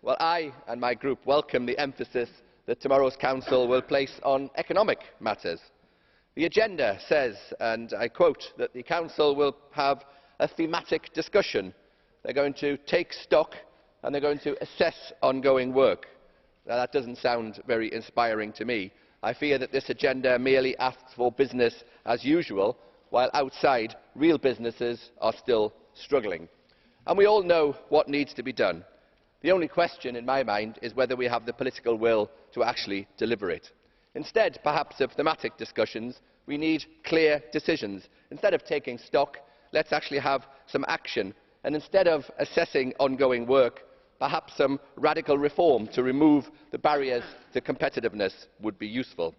Well, I and my group welcome the emphasis that tomorrow's Council will place on economic matters. The agenda says, and I quote, that the Council will have a thematic discussion. They are going to take stock and they are going to assess ongoing work. Now, that doesn't sound very inspiring to me. I fear that this agenda merely asks for business as usual, while outside real businesses are still struggling. And we all know what needs to be done. The only question in my mind is whether we have the political will to actually deliver it. Instead, perhaps, of thematic discussions, we need clear decisions. Instead of taking stock, let's actually have some action. And instead of assessing ongoing work, perhaps some radical reform to remove the barriers to competitiveness would be useful.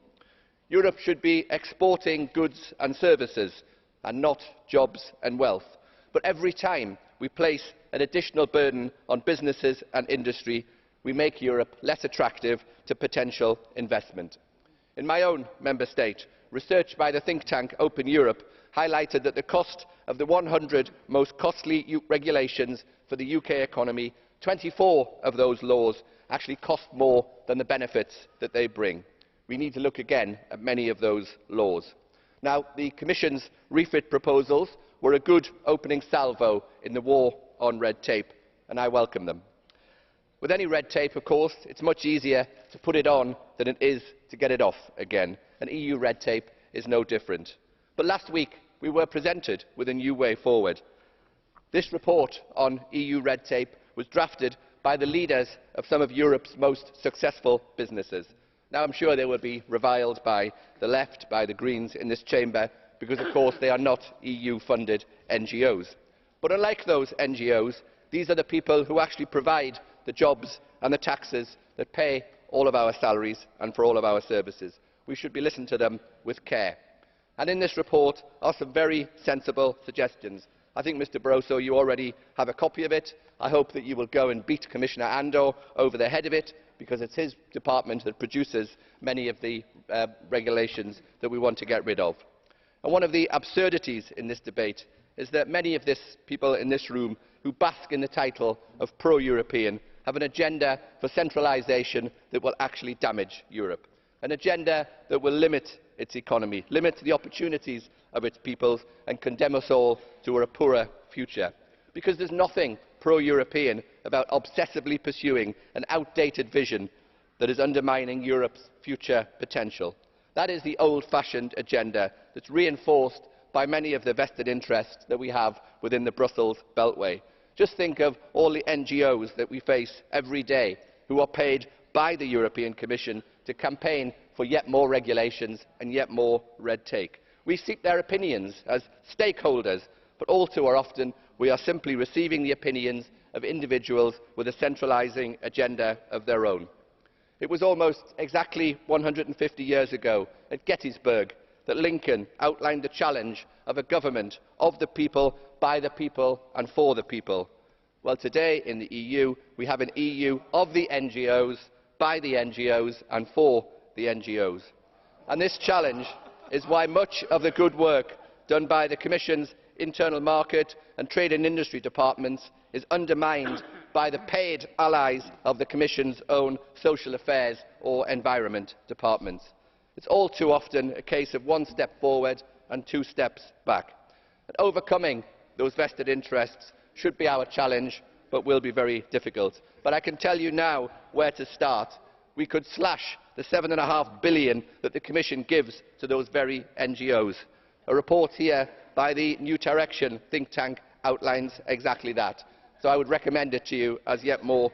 Europe should be exporting goods and services and not jobs and wealth. But every time we place an additional burden on businesses and industry, we make Europe less attractive to potential investment. In my own member state, research by the think tank Open Europe highlighted that the cost of the 100 most costly regulations for the UK economy, 24 of those laws actually cost more than the benefits that they bring. We need to look again at many of those laws. Now, the Commission's refit proposals were a good opening salvo in the war on red tape, and I welcome them. With any red tape, of course, it's much easier to put it on than it is to get it off again, and EU red tape is no different. But last week we were presented with a new way forward. This report on EU red tape was drafted by the leaders of some of Europe's most successful businesses. Now, I'm sure they will be reviled by the left, by the Greens in this chamber, because of course they are not EU-funded NGOs. But unlike those NGOs, these are the people who actually provide the jobs and the taxes that pay all of our salaries and for all of our services. We should be listening to them with care. And in this report are some very sensible suggestions. I think, Mr Barroso, you already have a copy of it. I hope that you will go and beat Commissioner Andor over the head of it, because it's his department that produces many of the regulations that we want to get rid of. And one of the absurdities in this debate is that many of these people in this room who bask in the title of pro-European have an agenda for centralisation that will actually damage Europe, an agenda that will limit its economy, limit the opportunities of its peoples and condemn us all to a poorer future. Because there is nothing pro-European about obsessively pursuing an outdated vision that is undermining Europe's future potential. That is the old-fashioned agenda that is reinforced by many of the vested interests that we have within the Brussels Beltway. Just think of all the NGOs that we face every day who are paid by the European Commission to campaign for yet more regulations and yet more red tape. We seek their opinions as stakeholders, but all too often we are simply receiving the opinions of individuals with a centralising agenda of their own. It was almost exactly 150 years ago at Gettysburg that Lincoln outlined the challenge of a government of the people, by the people and for the people. Well, today in the EU we have an EU of the NGOs, by the NGOs and for the NGOs. And this challenge is why much of the good work done by the Commission's internal market and trade and industry departments is undermined by the paid allies of the Commission's own social affairs or environment departments. It is all too often a case of one step forward and two steps back. And overcoming those vested interests should be our challenge, but will be very difficult. But I can tell you now where to start. We could slash the £7.5 billion that the Commission gives to those very NGOs. A report here by the New Direction think tank outlines exactly that. So I would recommend it to you as yet more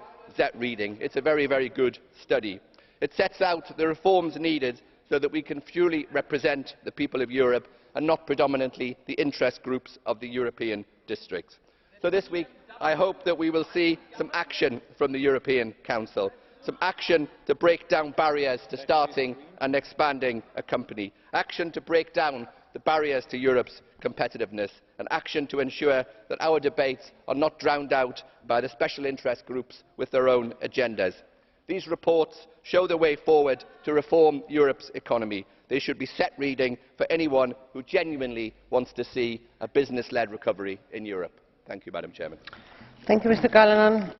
reading. It's a very, very good study. It sets out the reforms needed so that we can fully represent the people of Europe and not predominantly the interest groups of the European districts. So this week I hope that we will see some action from the European Council, some action to break down barriers to starting and expanding a company, action to break down the barriers to Europe's competitiveness, and action to ensure that our debates are not drowned out by the special interest groups with their own agendas. These reports show the way forward to reform Europe's economy. They should be set reading for anyone who genuinely wants to see a business-led recovery in Europe. Thank you, Madam Chairman. Thank you, Mr. Callanan.